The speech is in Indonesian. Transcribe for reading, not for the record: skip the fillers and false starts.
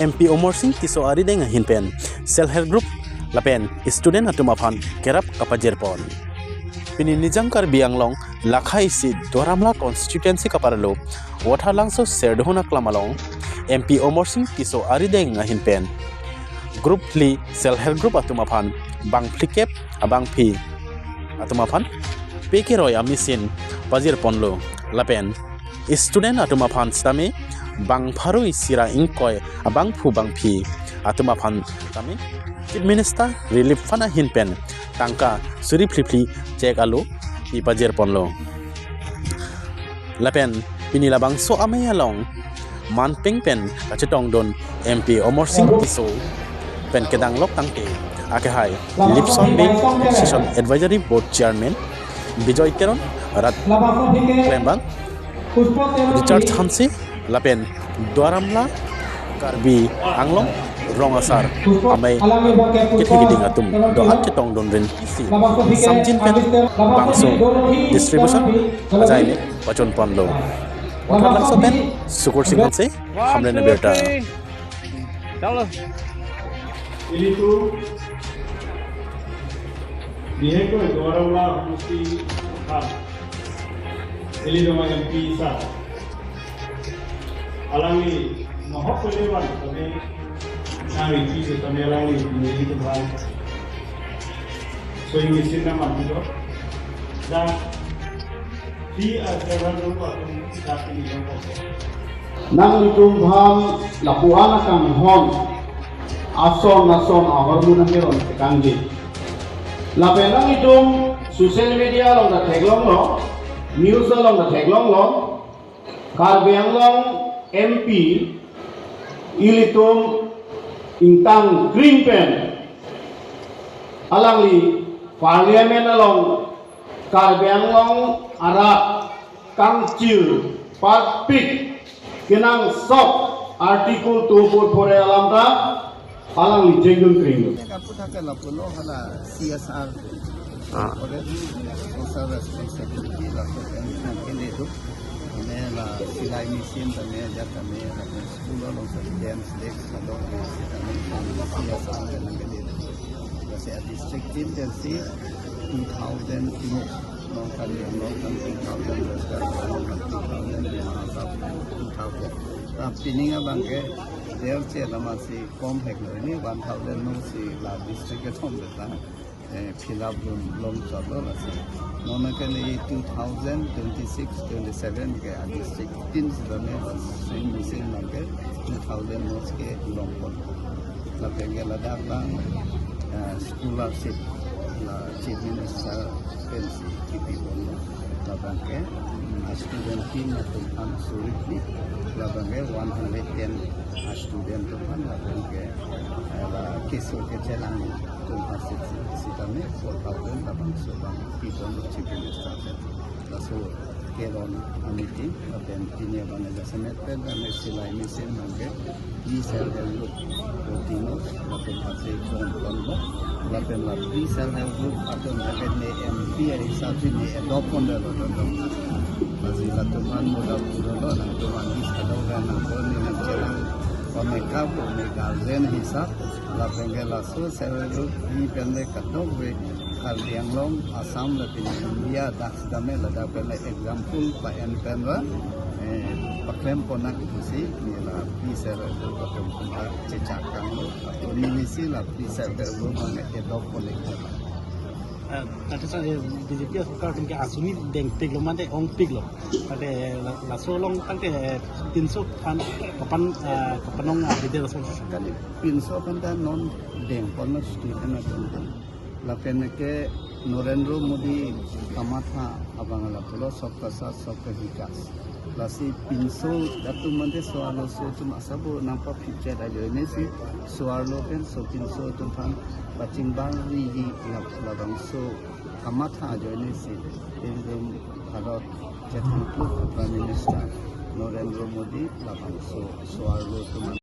MP Omar Singh tiso ari deng hinpen self help group lapen student atumaphan kerap kapajerpon pini nijangkar bianglong lakhai si doramla constituency kaparalo wathalangso serdhona klamalong MP Omar Singh tiso ari deng hinpen group li self help group atumaphan bangplikep abangphi atumaphan pekeroy amisin pajirponlo lapen student atumaphan stame bangpharu isira ingkoi abangphu bangphi atumaphan tami chief minister relief fana hinpen tangka suri flipli cek alu ipajer ponlo lapen pinila bangso amayalong manpeng pen kachetong don MP Omar Singh tiso pen kedang lok tangke akehai lipson bay session advisory board chairman Bijoy Teron rat Klembang Richard Hansi lapen Dwaramla Karbi Anglong Rongasar amai kithigiding atum do achetong don ren si samjin pen bangso distribution ajai ne pachon ponlo water langso pen sukur singh se hamle ne beta chalo ini tu dia ko Dwaramla Musti Khan ini doma MP sa alangi mohok pelewan kami nang iki se kami alangi ini tu bang so ini mesin nama itu dan di ajaran rupa tapi ini nang itung ham lapuana kang hon ason awarmu nang meron kangge lapenang itung social media long da teglong lo news long da teglong lo karbiang long MP ilitum intang green pen alangli parliament along karbiang long ara kangcil patpik kenang sok artikel 244 alamta alangli jenggung kring CSR already social responsibility la kene itu la silai mesin tane ja tane la school lo sa dance lex lo CSR tane kene itu se district team dan si 2000 non kan 2000 tapi ni abang ke dia cakap masih komplek ini 1000 no si la district ke thom beta fill up long job lah sih. Nona kali 2026, 27 ke district tin sebenarnya same mesin lagi 2000 no ke long pon. Tapi kalau datang scholarship la chief minister pensi kipi pon. Labang ke student team atau surikni labang ke 110 student tu kan labang ke kisah kecelang tuntas sistemnya 4,000 labang sebang people chief minister lalu keron amiti dan tinia bana jasanet dan silai mesin mangke di sel help protinos labang hasil konton labang di sel help atau labang MP yang satu ni adopt pun dah masih satu man mudah-mudahan nanti mandi sekadar nanti nak jalan mereka zen hisap la pengela so selalu di pendek katong kaldiang long Assam latin India dak dame la da pele example pa en penra paklem ponak si ni la bisa katong punta cecakan lo ni misi la bisa beru mana edok boleh tadi saya BJP सरकार के आसुनी bank pick लो माने ओंग पिक लो तटे लासो लोंग तंके 300 kan kapanong bide laso kali pinso kan non deng ponos student atun la ke Narendra Modi kamatha abang la pulo sabka sath sabka vikas lasi pinso datu mande soalo so cuma sabo nampak future aja ini sih soalo kan so pinso tuhan pacing bang ri labang so kamatha aja ini sih indum Bharat Prime Minister Narendra Modi labang so soalo tuhan